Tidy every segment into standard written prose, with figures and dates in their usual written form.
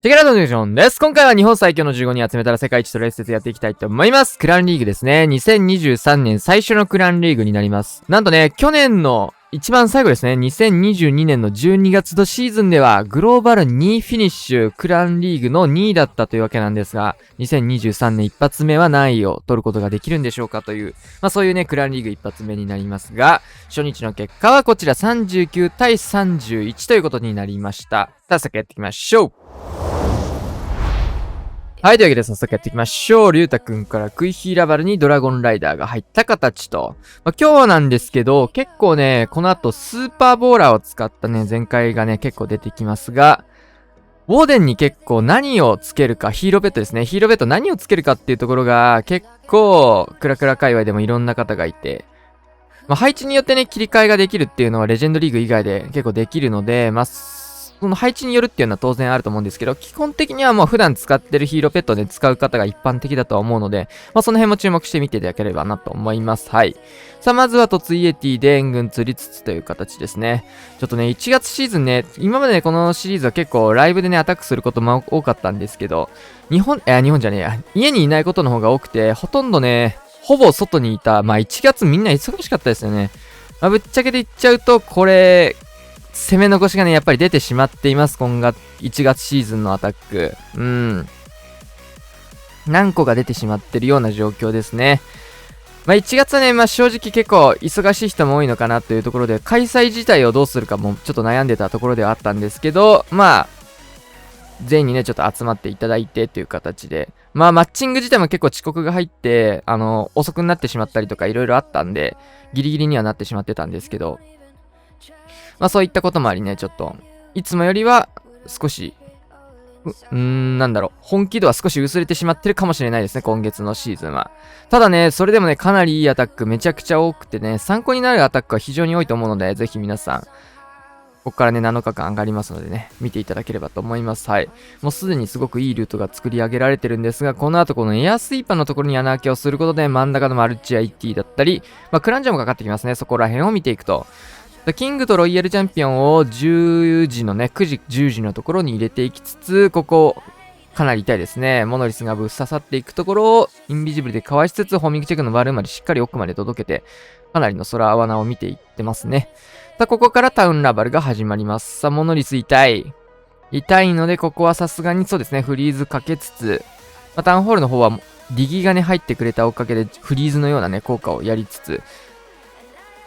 チェケラドネーションです。今回は日本最強の15人集めたら世界一とレース説やっていきたいと思います。クランリーグですね。2023年最初のクランリーグになります。なんとね、去年の一番最後ですね。2022年の12月のシーズンではグローバル2位フィニッシュ、クランリーグの2位だったというわけなんですが、2023年一発目は何位を取ることができるんでしょうかという、そういうね、クランリーグ一発目になりますが、初日の結果はこちら39対31ということになりました。早速やっていきましょう。はい、というわけで早速やっていきましょう。りゅうたくんからクイヒーラバルにドラゴンライダーが入った形と。今日なんですけど、結構ね、この後スーパーボーラーを使ったね、前回がね、結構出てきますが、ウォーデンに結構何をつけるか、ヒーローペットですね。ヒーローペット何をつけるかっていうところが、結構、クラクラ界隈でもいろんな方がいて、配置によってね、切り替えができるっていうのはレジェンドリーグ以外で結構できるので、その配置によるっていうのは当然あると思うんですけど、基本的にはもう普段使ってるヒーローペットで使う方が一般的だとは思うので、その辺も注目してみていただければなと思います。はい。さあ、まずは突イエティで援軍釣りつつという形ですね。ちょっとね、1月シーズンね、今までね、このシリーズは結構ライブでね、アタックすることも多かったんですけど、日本じゃねえや、家にいないことの方が多くて、ほとんどね、ほぼ外にいた、1月みんな忙しかったですよね。ぶっちゃけで言っちゃうと、これ、攻め残しがね、やっぱり出てしまっています。今月、1月シーズンのアタック。何個か出てしまってるような状況ですね。1月はね、正直結構忙しい人も多いのかなというところで、開催自体をどうするかもちょっと悩んでたところではあったんですけど、全員にね、ちょっと集まっていただいてという形で、マッチング自体も結構遅刻が入って、遅くなってしまったりとかいろいろあったんで、ギリギリにはなってしまってたんですけど、そういったこともありね、ちょっと、いつもよりは少し、本気度は少し薄れてしまってるかもしれないですね、今月のシーズンは。ただね、それでもね、かなりいいアタックめちゃくちゃ多くてね、参考になるアタックは非常に多いと思うので、ぜひ皆さん、ここからね、7日間上がりますのでね、見ていただければと思います。はい。もうすでにすごくいいルートが作り上げられてるんですが、この後このエアスイーパーのところに穴開けをすることで、真ん中のマルチ IT だったり、クランジャもかかってきますね。そこら辺を見ていくと。キングとロイヤルチャンピオンを10時のね、9時、10時のところに入れていきつつ、ここ、かなり痛いですね。モノリスがぶっ刺さっていくところを、インビジブルでかわしつつ、ホーミングチェックのバルーンまでしっかり奥まで届けて、かなりの空罠を見ていってますね。さあ、ここからタウンラバルが始まります。さあ、モノリス痛い。痛いので、ここはさすがにそうですね、フリーズかけつつ、タウンホールの方は、ディギがね、入ってくれたおかげで、フリーズのようなね、効果をやりつつ、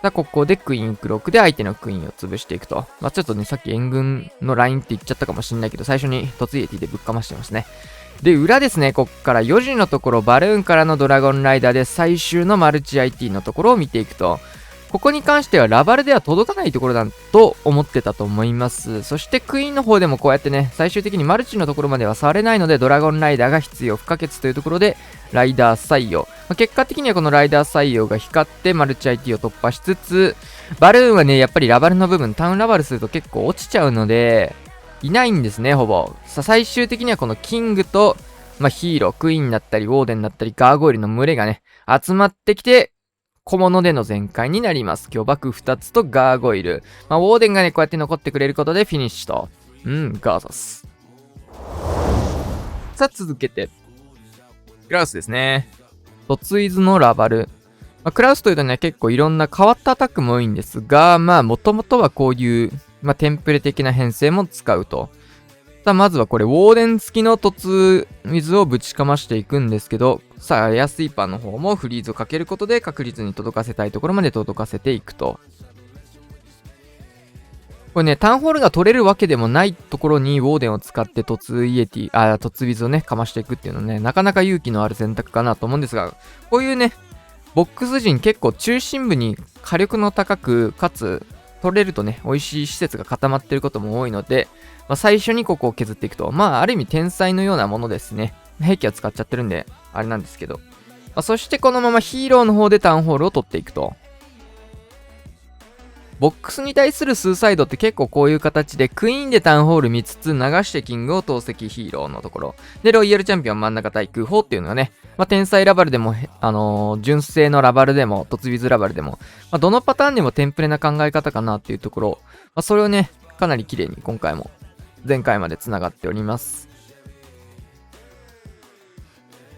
さあ、ここでクイーンクロックで相手のクイーンを潰していくと。ちょっとね、さっき援軍のラインって言っちゃったかもしんないけど、最初に突イエティでぶっかましてますね。で、裏ですね、こっから4時のところ、バルーンからのドラゴンライダーで最終のマルチ IT のところを見ていくと、ここに関してはラバルでは届かないところだと思ってたと思います。そしてクイーンの方でもこうやってね、最終的にマルチのところまでは触れないので、ドラゴンライダーが必要不可欠というところで、ライダー採用。結果的にはこのライダー採用が光ってマルチ IT を突破しつつ、バルーンはね、やっぱりラバルの部分、タウンラバルすると結構落ちちゃうので、いないんですね、ほぼ。最終的にはこのキングと、ヒーロー、クイーンだったり、ウォーデンだったり、ガーゴイルの群れがね、集まってきて、小物での全開になります。巨爆2つとガーゴイル。ウォーデンがね、こうやって残ってくれることでフィニッシュと。ガーザス。さあ、続けて。クラウスですね。トツイズのラバル。クラウスというとね、結構いろんな変わったアタックも多いんですが、もともとはこういう、テンプレ的な編成も使うと。さあ、まずはこれ、ウォーデン付きの突水をぶちかましていくんですけど、さあ、エアスイーパーの方もフリーズをかけることで確実に届かせたいところまで届かせていくと。これね、タウンホールが取れるわけでもないところにウォーデンを使って突水をね、かましていくっていうのね、なかなか勇気のある選択かなと思うんですが、こういうね、ボックス陣結構中心部に火力の高く、かつ、取れるとね、美味しい施設が固まってることも多いので、最初にここを削っていくと、ある意味天才のようなものですね。兵器は使っちゃってるんで、あれなんですけど。そしてこのままヒーローの方でタウンホールを取っていくと。ボックスに対するスーサイドって結構こういう形でクイーンでタウンホール見つつ流してキングを投石ヒーローのところ。で、ロイヤルチャンピオン真ん中対空砲っていうのがね、天才ラバルでも、純正のラバルでも、突ウィズラバルでも、どのパターンでもテンプレな考え方かなっていうところ。それをね、かなり綺麗に今回も前回まで繋がっております。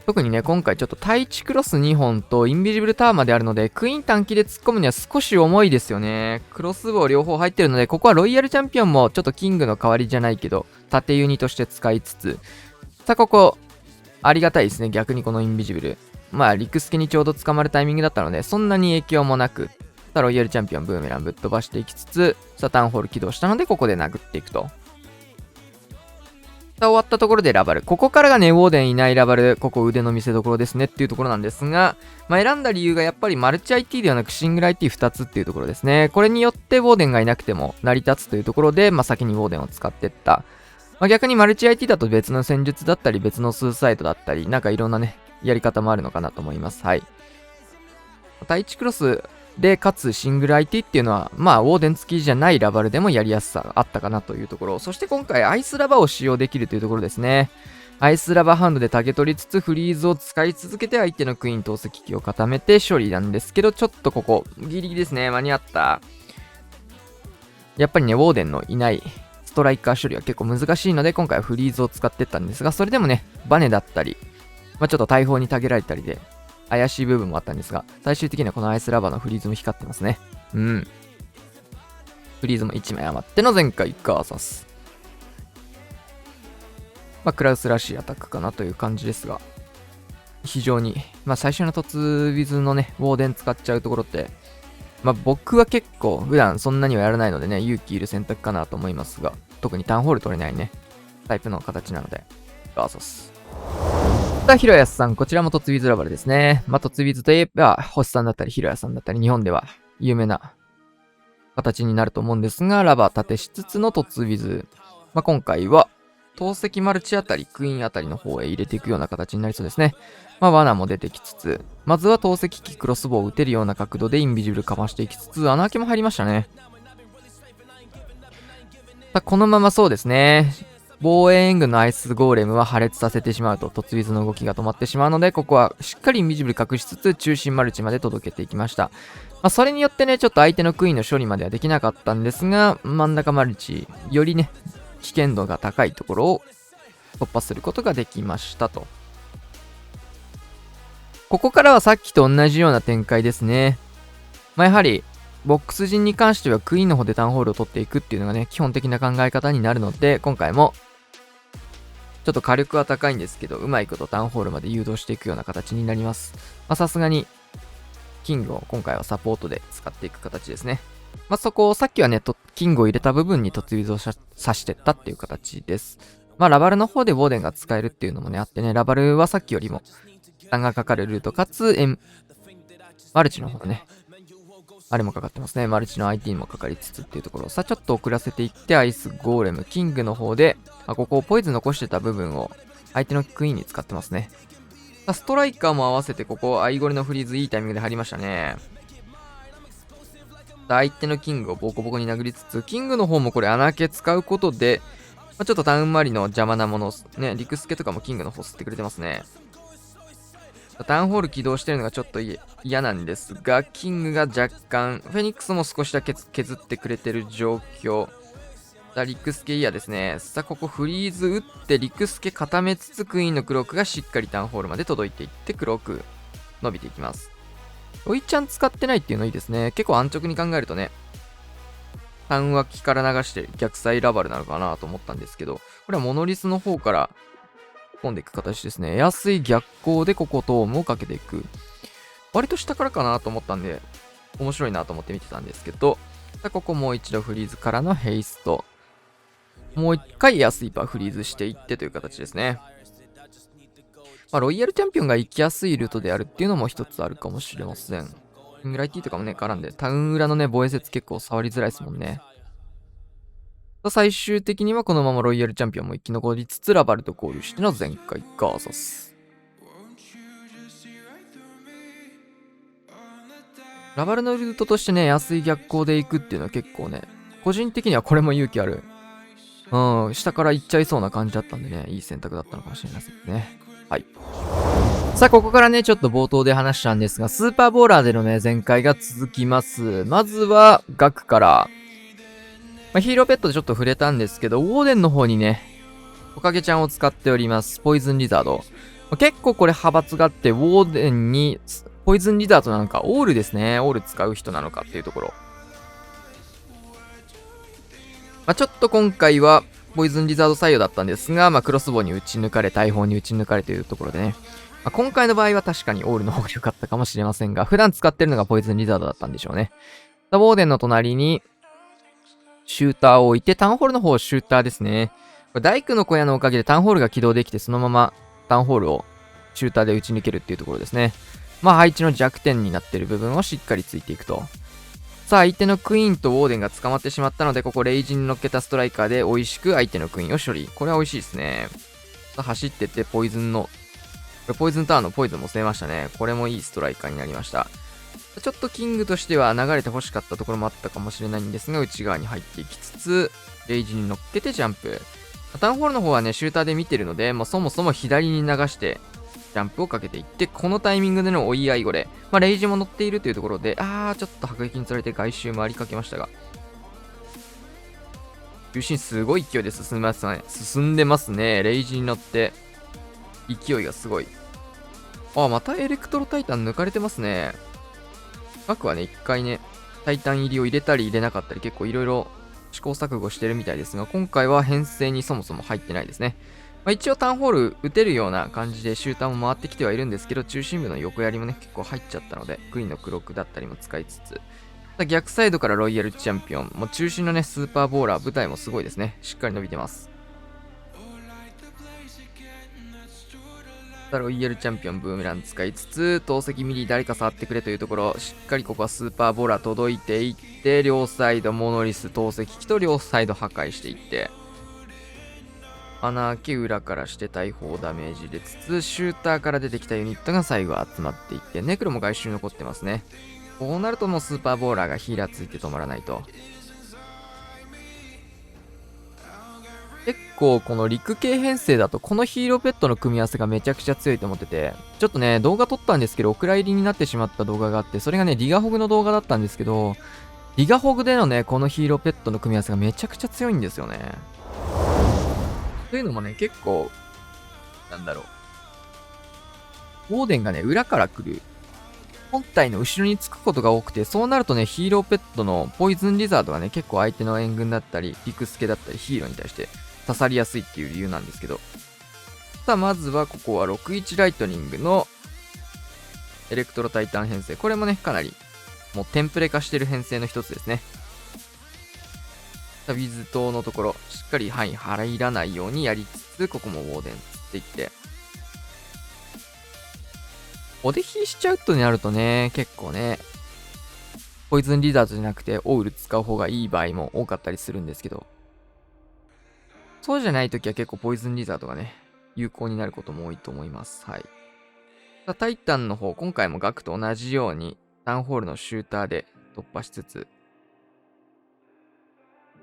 特にね、今回ちょっと対地クロス2本とインビジブルターマであるので、クイーン短期で突っ込むには少し重いですよね。クロスボウ両方入ってるので、ここはロイヤルチャンピオンもちょっとキングの代わりじゃないけど、縦ユニとして使いつつ、さあここ、ありがたいですね。逆にこのインビジブル。まあ、リクスケにちょうど捕まるタイミングだったので、そんなに影響もなく、さあロイヤルチャンピオンブーメランぶっ飛ばしていきつつ、さあタウンホール起動したので、ここで殴っていくと。終わったところでラバル。ここからがね、ウォーデンいないラバル、ここ腕の見せ所ですねっていうところなんですが、まあ、選んだ理由がやっぱりマルチ IT ではなくシングル IT2 つっていうところですね。これによってウォーデンがいなくても成り立つというところで、まあ、先にウォーデンを使っていった。まあ、逆にマルチ IT だと別の戦術だったり、別のスーサイドだったり、なんかいろんなね、やり方もあるのかなと思います。はい。第1クロスで、かつシングル IT っていうのは、まあ、ウォーデン付きじゃないラバルでもやりやすさがあったかなというところ。そして今回、アイスラバを使用できるというところですね。アイスラバハンドでタゲ取りつつ、フリーズを使い続けて相手のクイーン投石機を固めて処理なんですけど、ちょっとここ、ギリギリですね。間に合った。やっぱりね、ウォーデンのいないストライカー処理は結構難しいので、今回はフリーズを使ってったんですが、それでもね、バネだったり、まあ、ちょっと大砲にタゲられたりで、怪しい部分もあったんですが、最終的にはこのアイスラバーのフリーズも光ってますね。うん。フリーズも1枚余っての前回ガーサス。まあ、クラウスらしいアタックかなという感じですが、非常に、まあ、最初の突ウィズのね、ウォーデン使っちゃうところって、まあ、僕は結構普段そんなにはやらないのでね、勇気いる選択かなと思いますが、特にタウンホール取れないね、タイプの形なので、ガーサス。さあ、ヒロヤスさん、こちらもトツウィズラバルですね。まあ、トツウィズといえば、星さんだったり、ヒロヤさんだったり、日本では有名な形になると思うんですが、ラバー縦しつつのトツウィズ。まあ、今回は、投石マルチあたり、クイーンあたりの方へ入れていくような形になりそうですね。まあ、罠も出てきつつ、まずは投石機クロスボウを打てるような角度でインビジブルかましていきつつ、穴開けも入りましたね。さあ、このままそうですね。防衛援軍のアイスゴーレムは破裂させてしまうと、突ウィズの動きが止まってしまうので、ここはしっかりインビジブル隠しつつ、中心マルチまで届けていきました。まあ、それによってね、ちょっと相手のクイーンの処理まではできなかったんですが、真ん中マルチ、よりね、危険度が高いところを突破することができましたと。ここからはさっきと同じような展開ですね。まあ、やはり、ボックス陣に関してはクイーンの方でタウンホールを取っていくっていうのがね、基本的な考え方になるので、今回もちょっと火力は高いんですけど、うまいことタウンホールまで誘導していくような形になります。まあ、さすがに、キングを今回はサポートで使っていく形ですね。まあ、そこをさっきはね、キングを入れた部分に突ウィズを刺してったっていう形です。まあ、ラバルの方でウォーデンが使えるっていうのもね、あってね、ラバルはさっきよりも負担がかかるルート、かつ、マルチの方ね、あれもかかってますね。マルチの IT にもかかりつつっていうところをさ、ちょっと遅らせていって、アイスゴーレム、キングの方で、ここポイズン残してた部分を相手のクイーンに使ってますね。ストライカーも合わせて、ここ、アイゴレのフリーズいいタイミングで入りましたね。相手のキングをボコボコに殴りつつ、キングの方もこれ穴開け使うことで、ちょっとタウンマリの邪魔なもの、ね、リクスケとかもキングの方吸ってくれてますね。タウンホール起動してるのがちょっと嫌なんですが、キングが若干、フェニックスも少しだけ削ってくれてる状況。リクスケイヤーですね。さあ、ここフリーズ打って、リクスケ固めつつ、クイーンのクロークがしっかりタウンホールまで届いていって、クローク伸びていきます。ロイちゃん使ってないっていうのいいですね。結構安直に考えるとね、タウン脇から流して逆サイラバルなのかなと思ったんですけど、これはモノリスの方から込んでいく形ですね。エアスイ逆光でここトームをかけていく。割と下からかなと思ったんで、面白いなと思って見てたんですけど、ここもう一度フリーズからのヘイスト。もう一回エアスイーパーフリーズしていってという形ですね。まあ、ロイヤルチャンピオンが行きやすいルートであるっていうのも一つあるかもしれません。イングライティとかもね、絡んで、タウン裏のね、防衛節結構触りづらいですもんね。最終的にはこのままロイヤルチャンピオンも生き残りつつ、ラバルと交流しての前回ガーサス。ラバルのルートとしてね、安い逆光で行くっていうのは結構ね、個人的にはこれも勇気ある。下から行っちゃいそうな感じだったんでね、いい選択だったのかもしれませんね。はい。さあ、ここからね、ちょっと冒頭で話したんですが、スーパーボーラーでのね、前回が続きます。まずは、ガクから、ヒーローペットでちょっと触れたんですけど、ウォーデンの方にね、トカゲちゃんを使っております。ポイズンリザード。結構これ派閥があって、ウォーデンにポイズンリザードなのか、オールですね。オール使う人なのかっていうところ。ちょっと今回は、ポイズンリザード採用だったんですが、クロスボウに打ち抜かれ、大砲に打ち抜かれというところでね。今回の場合は確かにオールの方が良かったかもしれませんが、普段使ってるのがポイズンリザードだったんでしょうね。ウォーデンの隣に、シューターを置いて、タウンホールの方シューターですね。大工の小屋のおかげでタウンホールが起動できて、そのままタウンホールをシューターで打ち抜けるっていうところですね。配置の弱点になっている部分をしっかりついていくと。さあ、相手のクイーンとウォーデンが捕まってしまったので、ここレイジに乗っけたストライカーで美味しく相手のクイーンを処理。これは美味しいですね。さあ、走ってってポイズンの、これポイズンターンのポイズンも吸えましたね。これもいいストライカーになりました。ちょっとキングとしては流れて欲しかったところもあったかもしれないんですが、内側に入っていきつつ、レイジに乗っけてジャンプ。タウンホールの方はね、シューターで見てるので、そもそも左に流して、ジャンプをかけていって、このタイミングでの追い合い後で、レイジも乗っているというところで、ちょっと迫撃に釣られて外周回りかけましたが、中心すごい勢いで進んでますね。進んでますね。レイジに乗って、勢いがすごい。またエレクトロタイタン抜かれてますね。枠はね、一回ね、タイタン入りを入れたり入れなかったり、結構いろいろ試行錯誤してるみたいですが、今回は編成にそもそも入ってないですね。一応タウンホール打てるような感じでシューターも回ってきてはいるんですけど、中心部の横槍もね、結構入っちゃったので、クイーンのクロックだったりも使いつつ、逆サイドからロイヤルチャンピオン、もう中心のね、スーパーボーラー、舞台もすごいですね。しっかり伸びてます。ロイヤルチャンピオン、ブーメラン使いつつ、投石ミリ誰か触ってくれというところ、しっかりここはスーパーボーラー届いていって、両サイドモノリス投石機と両サイド破壊していって、穴開け裏からして大砲ダメージでつつ、シューターから出てきたユニットが最後集まっていって、ネクロも外周残ってますね。こうなるともうスーパーボーラーがヒーラーついて止まらないと。結構この陸系編成だとこのヒーローペットの組み合わせがめちゃくちゃ強いと思ってて、ちょっとね、動画撮ったんですけど、お蔵入りになってしまった動画があって、それがね、リガホグの動画だったんですけど、リガホグでのね、このヒーローペットの組み合わせがめちゃくちゃ強いんですよね。というのもね、結構、なんだろう。ウォーデンがね、裏から来る。本体の後ろにつくことが多くて、そうなるとね、ヒーローペットのポイズンリザードがね、結構相手の援軍だったり、リクスケだったり、ヒーローに対して刺さりやすいっていう理由なんですけど。さあ、まずはここは61ライトニングのエレクトロタイタン編成。これもね、かなりもうテンプレ化してる編成の一つですね。さあ、ウィズ島のところ、しっかり範囲入らないようにやりつつ、ここもウォーデンつっていって、お出ひしちゃうとなるとね、結構ね、ポイズンリザードじゃなくてオウル使う方がいい場合も多かったりするんですけど、そうじゃないときは結構ポイズンリザードがね、有効になることも多いと思います。はい。さあ、タイタンの方、今回もガクと同じように、タウンホールのシューターで突破しつつ、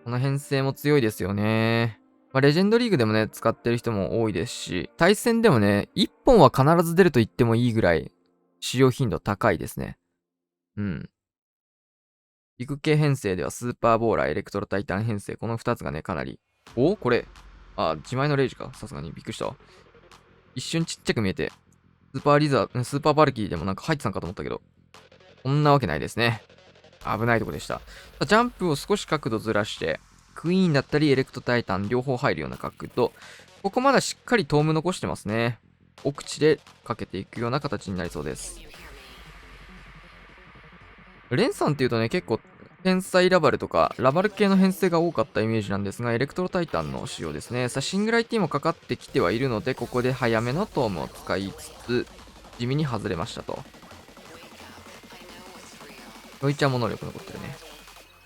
この編成も強いですよね。レジェンドリーグでもね、使ってる人も多いですし、対戦でもね、1本は必ず出ると言ってもいいぐらい、使用頻度高いですね。うん。陸系編成ではスーパーボーラー、エレクトロタイタン編成、この2つがね、かなり。これ。自前のレイジか。さすがにびっくりした。一瞬ちっちゃく見えて、スーパーバルキリーでもなんか入ってたんかと思ったけど、こんなわけないですね。危ないとこでした。ジャンプを少し角度ずらして、クイーンだったりエレクトタイタン両方入るような角度。ここまだしっかりトーム残してますね。奥地でかけていくような形になりそうです。レンさんっていうとね、結構天才ラバルとかラバル系の編成が多かったイメージなんですが、エレクトロタイタンの仕様ですね。さあ、シングライティもかかってきてはいるので、ここで早めのトームを使いつつ、地味に外れましたと。ロイちゃんも能力残ってるね。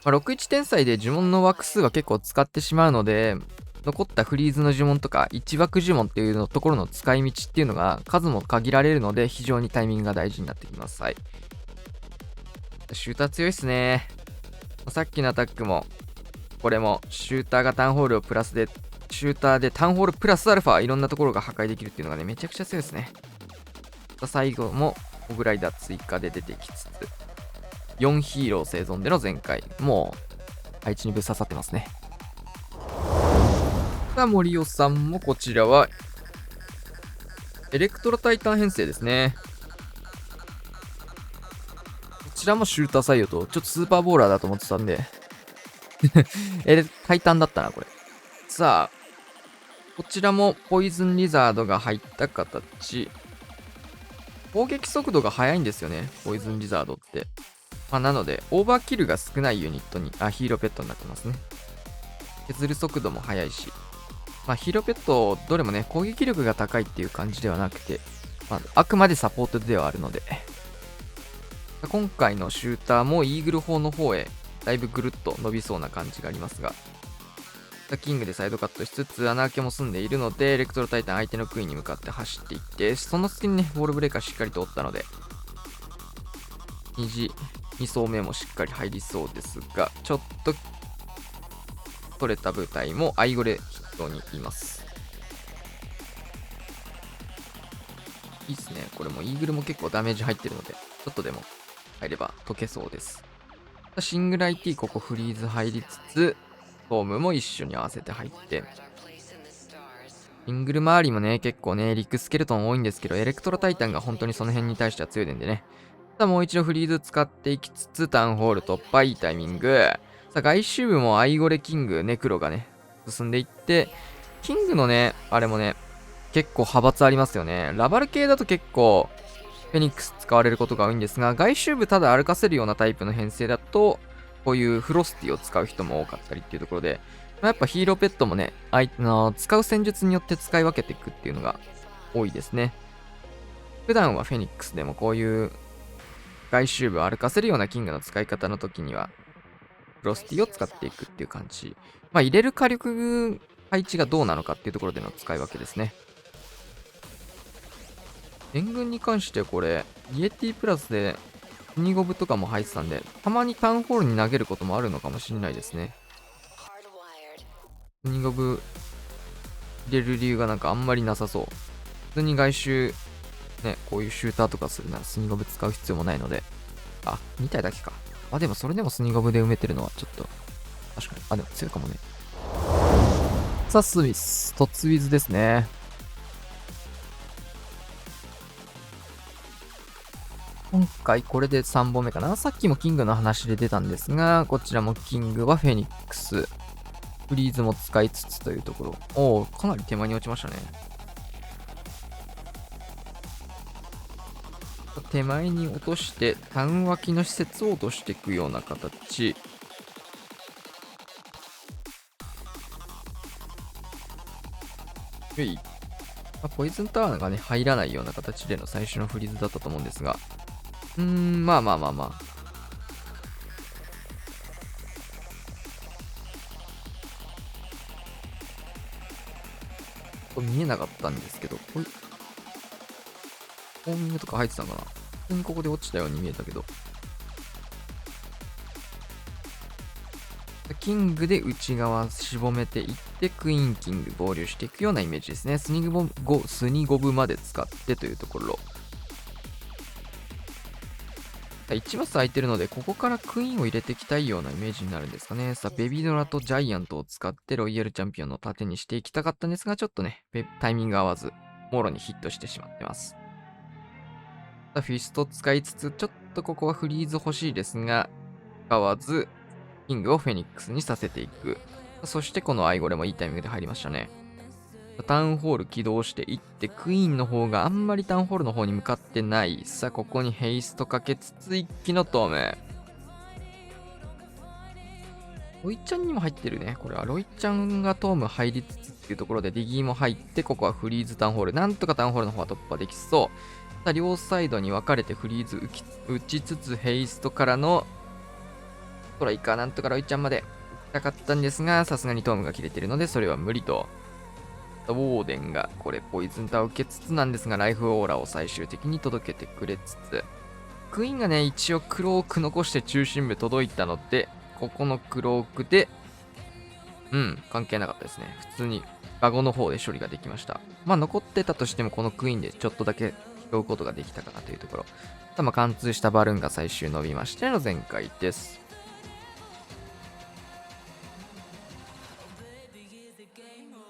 61天才で呪文の枠数は結構使ってしまうので、残ったフリーズの呪文とか1枠呪文っていうのところの使い道っていうのが数も限られるので、非常にタイミングが大事になってきます。はい。シューター強いっすね。さっきのアタックも、これもシューターがタウンホールをプラスで、シューターでタウンホールプラスアルファ、いろんなところが破壊できるっていうのがね、めちゃくちゃ強いですね。最後もオグライダー追加で出てきつつ、4ヒーロー生存での全開。もう、配置にぶっ刺さってますね。さあ、森尾さんもこちらは、エレクトロタイタン編成ですね。こちらもシューター採用と、ちょっとスーパーボーラーだと思ってたんでタイタンだったな、これ。さあ、こちらもポイズンリザードが入った形。攻撃速度が速いんですよね、ポイズンリザードって。なので、オーバーキルが少ないユニットに、ヒーローペットになってますね。削る速度も速いし。ヒーローペット、どれもね、攻撃力が高いっていう感じではなくて、あくまでサポートではあるので。今回のシューターもイーグル砲の方へ、だいぶぐるっと伸びそうな感じがありますが、キングでサイドカットしつつ穴開けも済んでいるので、エレクトロタイタン相手のクイーンに向かって走っていって、その隙にね、ウォールブレーカーしっかりと折ったので、2層目もしっかり入りそうですが、ちょっと取れた部隊もアイゴレ筆頭にいます。いいっすね。これもイーグルも結構ダメージ入ってるので、ちょっとでも入れば解けそうです。シングル IT ここフリーズ入りつつ、フォームも一緒に合わせて入って、シングル周りもね、結構ね、リックスケルトン多いんですけど、エレクトロタイタンが本当にその辺に対しては強いんでね。さあ、もう一度フリーズ使っていきつつ、タウンホール突破、いいタイミング。さあ、外周部もアイゴレキング、ネクロがね、進んでいって、キングのね、あれもね、結構派閥ありますよね。ラバル系だと結構、フェニックス使われることが多いんですが、外周部ただ歩かせるようなタイプの編成だと、こういうフロスティを使う人も多かったりっていうところで、やっぱヒーローペットもね、使う戦術によって使い分けていくっていうのが多いですね。普段はフェニックスでもこういう外周部を歩かせるようなキングの使い方の時には、フロスティを使っていくっていう感じ。入れる火力配置がどうなのかっていうところでの使い分けですね。援軍に関してこれ、イエティプラスでスニゴブとかも入ってたんで、たまにタウンホールに投げることもあるのかもしれないですね。スニゴブ入れる理由がなんかあんまりなさそう。普通に外周、ね、こういうシューターとかするならスニゴブ使う必要もないので。2体だけか。でもそれでもスニゴブで埋めてるのはちょっと、確かに。でも強いかもね。さあ、スミス。トツウィズですね。今回これで3本目かな。さっきもキングの話で出たんですが、こちらもキングはフェニックス。フリーズも使いつつというところ。かなり手前に落ちましたね。手前に落として、タウン脇の施設を落としていくような形。ポイズンタワーがね、入らないような形での最初のフリーズだったと思うんですが。まあ。これ見えなかったんですけど、ホーミングとか入ってたのかな。普通にここで落ちたように見えたけど。キングで内側絞めていって、クイーンキング合流していくようなイメージですね。スニゴブまで使ってというところ。1マス空いてるので、ここからクイーンを入れていきたいようなイメージになるんですかね。さあ、ベビドラとジャイアントを使ってロイヤルチャンピオンの盾にしていきたかったんですが、ちょっとね、タイミング合わず、もろにヒットしてしまってます。フィスト使いつつ、ちょっとここはフリーズ欲しいですが、使わず、キングをフェニックスにさせていく。そしてこのアイゴレもいいタイミングで入りましたね。タウンホール起動していって、クイーンの方があんまりタウンホールの方に向かってない。さあ、ここにヘイストかけつつ、一気のトーム。ロイちゃんにも入ってるね。これはロイちゃんがトーム入りつつっていうところで、ディギーも入って、ここはフリーズタウンホール。なんとかタウンホールの方は突破できそう。さあ、両サイドに分かれてフリーズ打ちつつ、ヘイストからのトライか、なんとかロイちゃんまで行きたかったんですが、さすがにトームが切れてるので、それは無理と。ウォーデンがこれポイズンターを受けつつなんですが、ライフオーラを最終的に届けてくれつつ、クイーンがね、一応クローク残して中心部届いたので、ここのクロークで、関係なかったですね。普通にカゴの方で処理ができました。残ってたとしても、このクイーンでちょっとだけ拾うことができたかなというところ。貫通したバルーンが最終伸びましての全開です。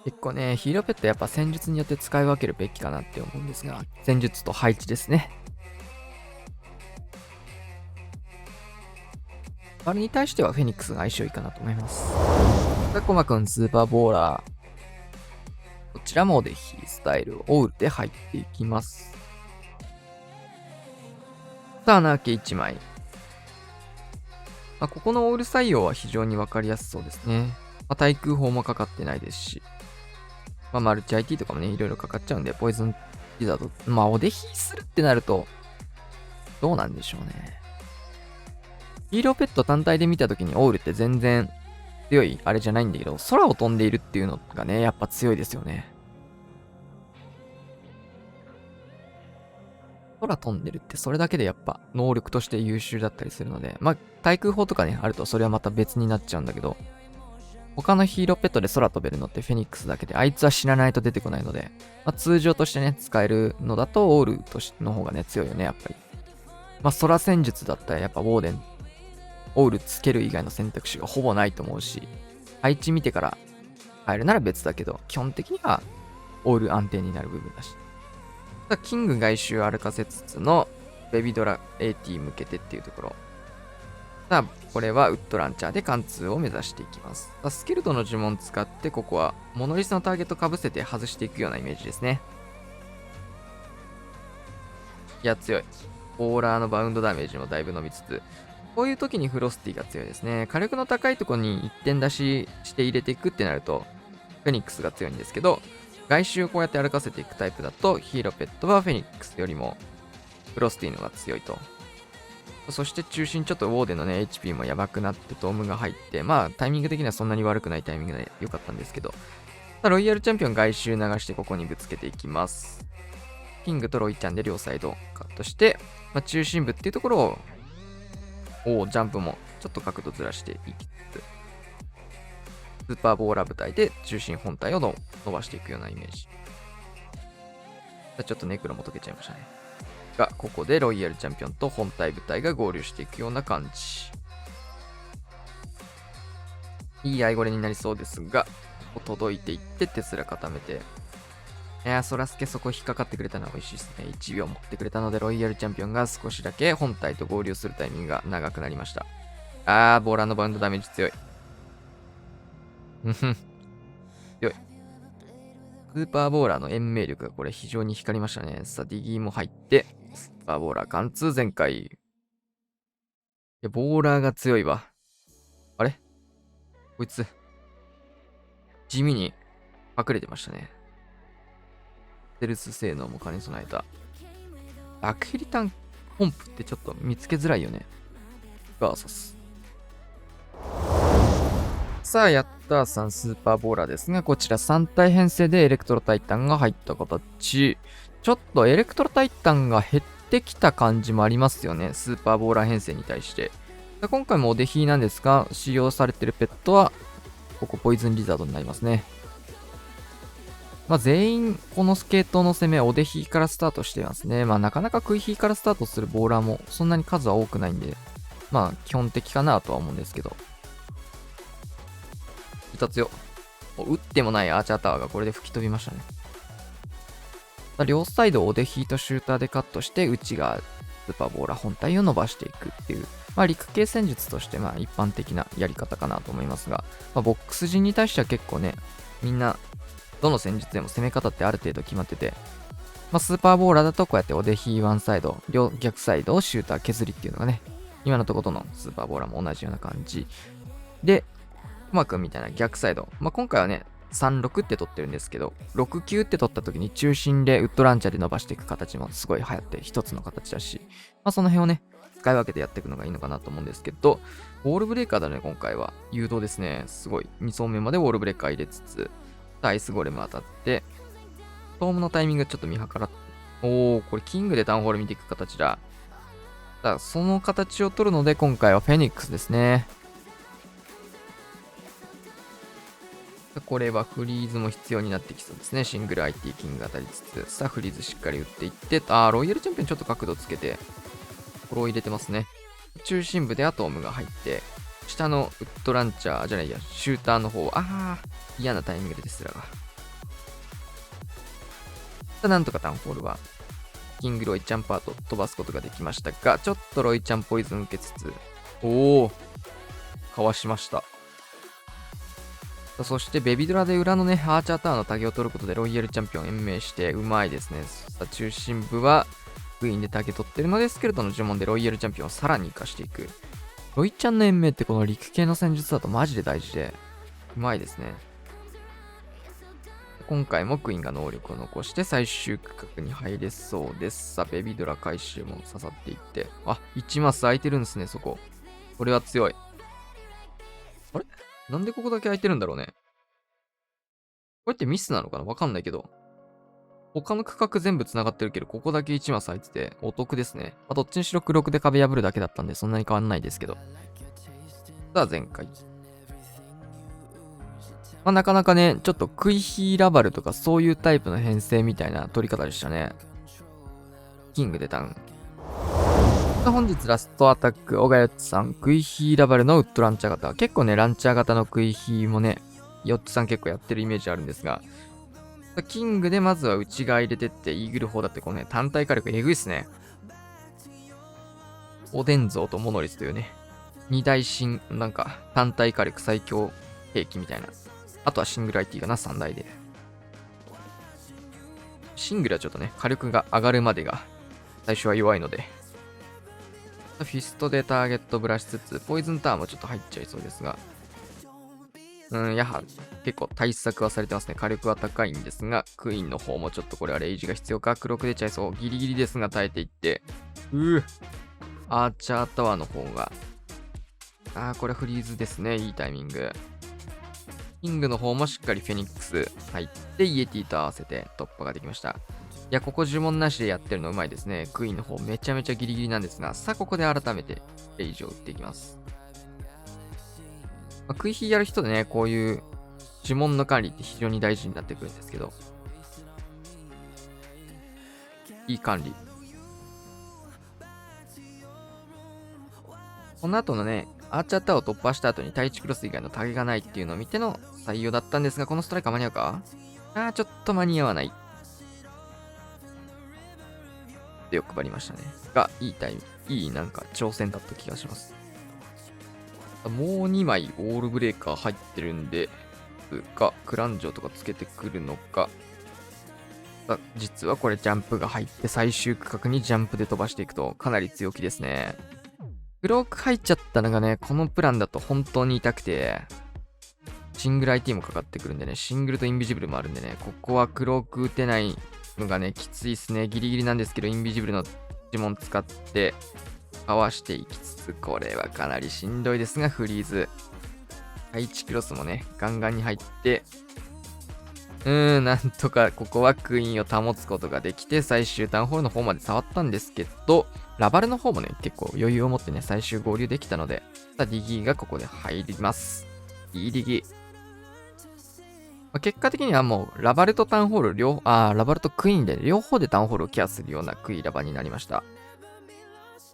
結構ね、ヒーローペットやっぱ戦術によって使い分けるべきかなって思うんですが、戦術と配置ですね。あれに対してはフェニックスが相性いいかなと思います。さあ、コマくんスーパーボーラー。こちらもデヒースタイル、オールで入っていきます。さあ、穴あけ1枚。ここのオール採用は非常にわかりやすそうですね。対空砲もかかってないですし。マルチ IT とかもね、いろいろかかっちゃうんで、ポイズンリザード。お出ひするってなると、どうなんでしょうね。ヒーローペット単体で見たときにオールって全然強いあれじゃないんだけど、空を飛んでいるっていうのがね、やっぱ強いですよね。空飛んでるってそれだけでやっぱ能力として優秀だったりするので、対空砲とかね、あるとそれはまた別になっちゃうんだけど、他のヒーローペットで空飛べるのってフェニックスだけで、あいつは死なないと出てこないので、通常としてね、使えるのだとオールとしの方がね、強いよね、やっぱり。空戦術だったらやっぱウォーデン、オールつける以外の選択肢がほぼないと思うし、配置見てから変えるなら別だけど、基本的にはオール安定になる部分だし。キング外周歩かせつつのベビドラ AT 向けてっていうところ。さあ、これはウッドランチャーで貫通を目指していきます。スケルトの呪文使って、ここはモノリスのターゲットかぶせて外していくようなイメージですね。いや、強い。オーラーのバウンドダメージもだいぶ伸びつつ、こういう時にフロスティが強いですね。火力の高いところに1点出しして入れていくってなると、フェニックスが強いんですけど、外周をこうやって歩かせていくタイプだと、ヒーローペットはフェニックスよりもフロスティのが強いと。そして中心ちょっとウォーデンのね、HP もやばくなってドームが入って、タイミング的にはそんなに悪くないタイミングで良かったんですけど、ロイヤルチャンピオン外周流してここにぶつけていきます。キングとロイちゃんで両サイドカットして、中心部っていうところを、ジャンプもちょっと角度ずらしていきつつ、スーパーボーラー部隊で中心本体を伸ばしていくようなイメージ。ちょっとネクロも溶けちゃいましたね。が、ここでロイヤルチャンピオンと本体部隊が合流していくような感じ。いいアイゴレになりそうですが、届いていってテスラ固めて。ソラスケそこ引っかかってくれたのは美味しいですね。1秒持ってくれたので、ロイヤルチャンピオンが少しだけ本体と合流するタイミングが長くなりました。ボーラーのバウンドダメージ強い。強い。スーパーボーラーの延命力がこれ非常に光りましたね。さあ、ディギーも入って、スーパーボーラー貫通全開。いや、ボーラーが強いわ。あれこいつ、地味に隠れてましたね。ステルス性能も兼ね備えた。アクリリタンポンプってちょっと見つけづらいよね。バーサス。さあ、やったーさんスーパーボーラーですが、こちら3体編成でエレクトロタイタンが入った形。ちょっとエレクトロタイタンが減ってきた感じもありますよね。スーパーボーラー編成に対して。今回もお出ひなんですが、使用されてるペットは、ここポイズンリザードになりますね。全員、このスケートの攻めはお出ひからスタートしていますね。なかなか食いひからスタートするボーラーもそんなに数は多くないんで、基本的かなとは思うんですけど。一つよ。打ってもないアーチャータワーがこれで吹き飛びましたね。両サイドをお出ひとシューターでカットして、内側スーパーボーラー本体を伸ばしていくっていう、陸系戦術として一般的なやり方かなと思いますが、ボックス陣に対しては結構ね、みんな、どの戦術でも攻め方ってある程度決まってて、スーパーボーラーだとこうやってお出ひワンサイド、両逆サイドをシューター削りっていうのがね、今のところのスーパーボーラーも同じような感じ。で、コマくんみたいな逆サイド。今回はね、36って取ってるんですけど、69って取った時に中心でウッドランチャーで伸ばしていく形もすごい流行って一つの形だし、その辺をね、使い分けてやっていくのがいいのかなと思うんですけど、ウォールブレーカーだね、今回は。誘導ですね。すごい。2層目までウォールブレーカー入れつつ、アイスゴレム当たって、トームのタイミングちょっと見計らっこれキングでタウンホール見ていく形だ。その形を取るので、今回はフェニックスですね。これはフリーズも必要になってきそうですね。シングル IT キング当たりつつ、さあフリーズしっかり打っていって、ロイヤルチャンピオンちょっと角度つけて、これを入れてますね。中心部でアトムが入って、下のウッドランチャーじゃないや、シューターの方、嫌なタイミングでテスラが。なんとかタウンホールは、キングロイちゃんパート飛ばすことができましたが、ちょっとロイちゃんポイズン受けつつ、かわしました。そしてベビドラで裏のね、アーチャータワーのタゲを取ることでロイヤルチャンピオン延命して、うまいですね。さあ中心部は、クイーンでタゲ取ってるので、スケルトンの呪文でロイヤルチャンピオンをさらに活かしていく。ロイちゃんの延命ってこの陸系の戦術だとマジで大事で、うまいですね。今回もクイーンが能力を残して最終区画に入れそうです。さあ、ベビドラ回収も刺さっていって。あ、1マス空いてるんですね、そこ。これは強い。あれなんでここだけ空いてるんだろうね。これってミスなのかなわかんないけど。他の区画全部繋がってるけど、ここだけ1マス空いてて、お得ですね。どっちにしろ黒くで壁破るだけだったんで、そんなに変わんないですけど。さあ、前回。なかなかね、ちょっとクイヒーラバルとかそういうタイプの編成みたいな取り方でしたね。キングでダウン。本日ラストアタック、オガヨッツさん、クイヒーラバルのウッドランチャー型。結構ね、ランチャー型のクイヒーもね、ヨッツさん結構やってるイメージあるんですが、キングでまずは内側入れてって、イーグル砲だってこのね、単体火力えぐいっすね。おでん像とモノリスというね、二大新、なんか単体火力最強兵器みたいな。あとはシングル IT かな、3台で。シングルはちょっとね、火力が上がるまでが最初は弱いので。フィストでターゲットブラしつつ、ポイズンタワーもちょっと入っちゃいそうですが。やは結構対策はされてますね。火力は高いんですが、クイーンの方もちょっとこれはレイジが必要か。黒く出ちゃいそう。ギリギリですが耐えていって。アーチャータワーの方が。これフリーズですね。いいタイミング。キングの方もしっかりフェニックス入って、イエティと合わせて突破ができました。いや、ここ呪文なしでやってるのうまいですね。クイーンの方めちゃめちゃギリギリなんですが、さあここで改めてレイジを打っていきます。クイヒーやる人でね、こういう呪文の管理って非常に大事になってくるんですけど、いい管理。この後のね、アーチャータワーを突破した後に対地クロス以外のタゲがないっていうのを見ての採用だったんですが、このストライカー間に合うか？ちょっと間に合わない。で、欲張りましたね。が、いいタイム、いいなんか挑戦だった気がします。もう2枚オールブレーカー入ってるんで、クランジョとかつけてくるのか。実はこれジャンプが入って最終区画にジャンプで飛ばしていくとかなり強気ですね。クローク入っちゃったのがね、このプランだと本当に痛くて、シングル IT もかかってくるんでね、シングルとインビジブルもあるんでね、ここはクローク打てないのがね、きついっすね。ギリギリなんですけど、インビジブルの呪文使って、かわしていきつつ、これはかなりしんどいですが、フリーズ。配置クロスもね、ガンガンに入って、なんとかここはクイーンを保つことができて、最終タウンホールの方まで触ったんですけど、ラバルの方もね、結構余裕を持ってね、最終合流できたので、さあ、ディギーがここで入ります。いいディギー。結果的にはもう、ラバルとタウンホールラバルとクイーンで両方でタウンホールをケアするようなクイラバになりました。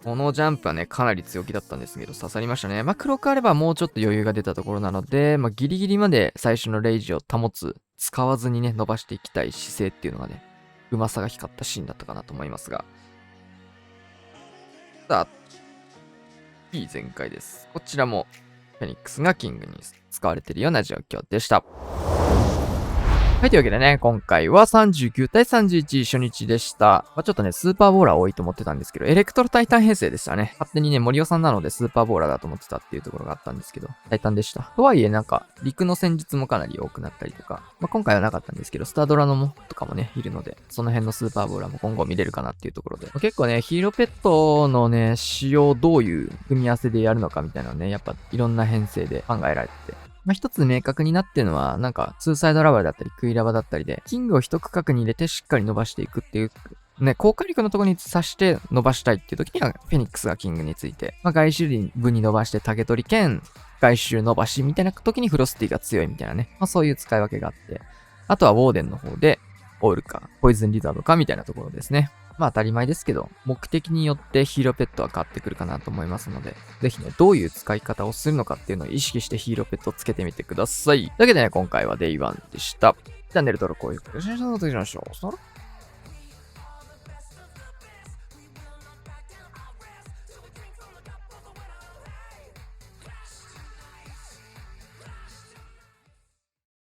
このジャンプはね、かなり強気だったんですけど、刺さりましたね。黒くあればもうちょっと余裕が出たところなので、ギリギリまで最初のレイジを保つ、使わずにね、伸ばしていきたい姿勢っていうのがね、うまさが光ったシーンだったかなと思いますが。さあ、いい展開です。こちらも、フェニックスがキングに使われているような状況でした。はい、というわけでね、今回は39対31初日でした。ちょっとね、スーパーボーラー多いと思ってたんですけど、エレクトロタイタン編成でしたね。勝手にね、森尾さんなのでスーパーボーラーだと思ってたっていうところがあったんですけど、タイタンでした。とはいえ、なんか、陸の戦術もかなり多くなったりとか、今回はなかったんですけど、スタードラノもとかもね、いるので、その辺のスーパーボーラーも今後見れるかなっていうところで、結構ね、ヒーローペットのね、使用どういう組み合わせでやるのかみたいなのね、やっぱいろんな編成で考えられてて、一つ明確になってるのは、なんか、ツーサイドラバーだったり、クイラバだったりで、キングを一区画に入れてしっかり伸ばしていくっていう、ね、高火力のところに刺して伸ばしたいっていう時には、フェニックスがキングについて、外周部に伸ばして竹取り兼、外周伸ばしみたいな時にフロスティが強いみたいなね、そういう使い分けがあって、あとはウォーデンの方で、オールか、ポイズンリザードかみたいなところですね。当たり前ですけど、目的によってヒーローペットは変わってくるかなと思いますので、ぜひね、どういう使い方をするのかっていうのを意識してヒーローペットをつけてみてください。というわけでね、今回はデイ1でした。チャンネル登録をよろしくお願いします。